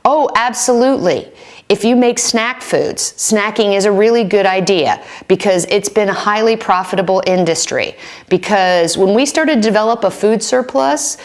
Oh, absolutely. If you make snack foods, snacking is a really good idea because it's been a highly profitable industry. Because when we started to develop a food surplus,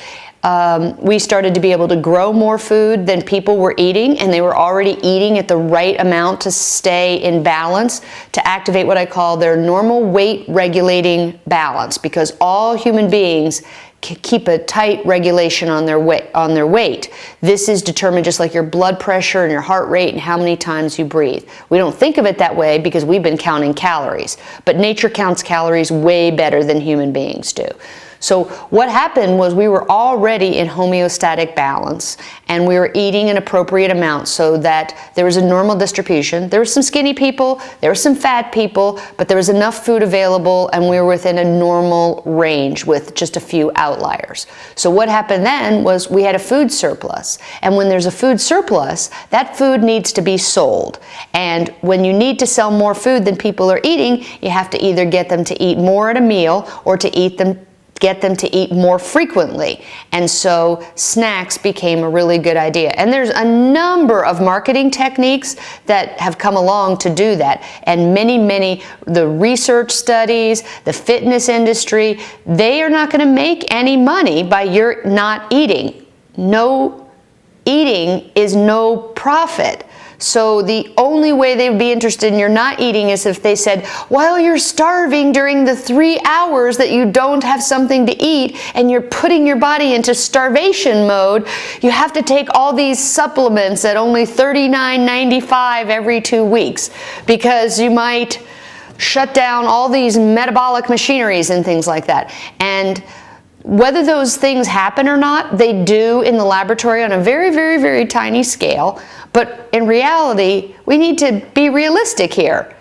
we started to be able to grow more food than people were eating, and they were already eating at the right amount to stay in balance, to activate what I call their normal weight regulating balance, because all human beings keep a tight regulation on their weight. This is determined just like your blood pressure and your heart rate and how many times you breathe. We don't think of it that way because we've been counting calories, but nature counts calories way better than human beings do. So what happened was we were already in homeostatic balance, and we were eating an appropriate amount so that there was a normal distribution. There were some skinny people, there were some fat people, but there was enough food available, and we were within a normal range with just a few outliers. So what happened then was we had a food surplus, and when there's a food surplus, that food needs to be sold. And when you need to sell more food than people are eating, you have to either get them to eat more at a meal or to get them to eat more frequently. And so snacks became a really good idea. And there's a number of marketing techniques that have come along to do that. And many, the research studies, the fitness industry, they are not going to make any money by your not eating. No eating is no profit. So the only way they would be interested in your not eating is if they said, while you're starving during the 3 hours that you don't have something to eat and you're putting your body into starvation mode, you have to take all these supplements at only $39.95 every 2 weeks because you might shut down all these metabolic machineries and things like that. And whether those things happen or not, they do in the laboratory on a very tiny scale. But in reality, we need to be realistic here.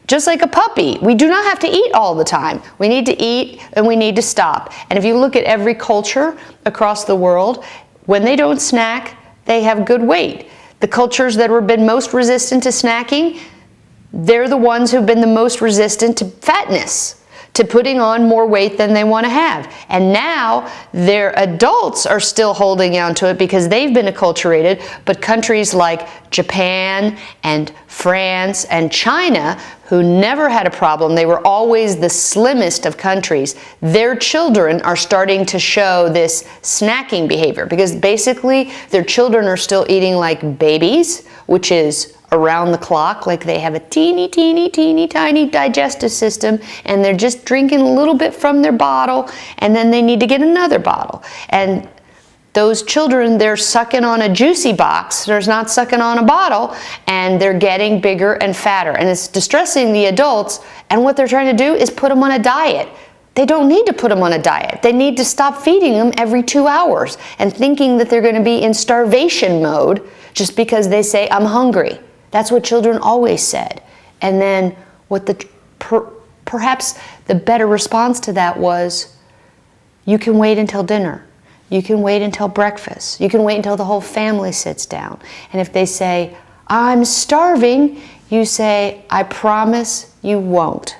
Just like a puppy, we do not have to eat all the time. We need to eat and we need to stop. And if you look at every culture across the world, when they don't snack, they have good weight. The cultures that have been most resistant to snacking, they're the ones who've been the most resistant to fatness, to putting on more weight than they want to have. And now their adults are still holding on to it because they've been acculturated, but countries like Japan and France and China, who never had a problem, they were always the slimmest of countries, their children are starting to show this snacking behavior because basically their children are still eating like babies, which is around the clock, like they have a teeny tiny digestive system, and they're just drinking a little bit from their bottle, and then they need to get another bottle. And those children, they're sucking on a juicy box, they're not sucking on a bottle, and they're getting bigger and fatter. And it's distressing the adults, and what they're trying to do is put them on a diet. They don't need to put them on a diet. They need to stop feeding them every 2 hours and thinking that they're going to be in starvation mode just because they say, I'm hungry. That's what children always said. And then what perhaps the better response to that was, you can wait until dinner. You can wait until breakfast. You can wait until the whole family sits down. And if they say, I'm starving, you say, I promise you won't.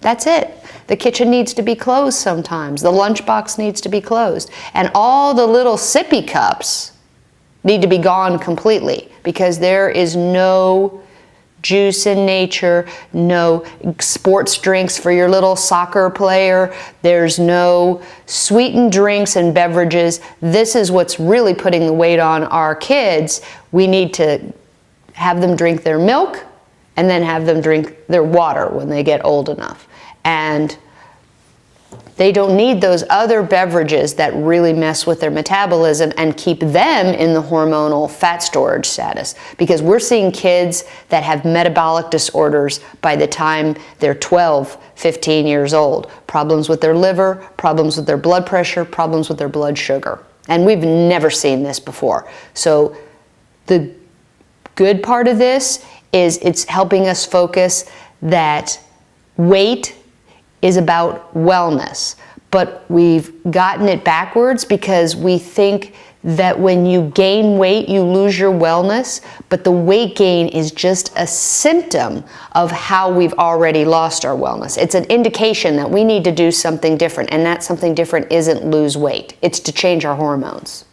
That's it. The kitchen needs to be closed sometimes. The lunchbox needs to be closed. And all the little sippy cups need to be gone completely because there is no juice in nature, no sports drinks for your little soccer player, there's no sweetened drinks and beverages. This is what's really putting the weight on our kids. We need to have them drink their milk and then have them drink their water when they get old enough. And they don't need those other beverages that really mess with their metabolism and keep them in the hormonal fat storage status. Because we're seeing kids that have metabolic disorders by the time they're 12, 15 years old. Problems with their liver, problems with their blood pressure, problems with their blood sugar. And we've never seen this before. So the good part of this is it's helping us focus that weight is about wellness, but we've gotten it backwards because we think that when you gain weight, you lose your wellness, but the weight gain is just a symptom of how we've already lost our wellness. It's an indication that we need to do something different, and that something different isn't lose weight. It's to change our hormones.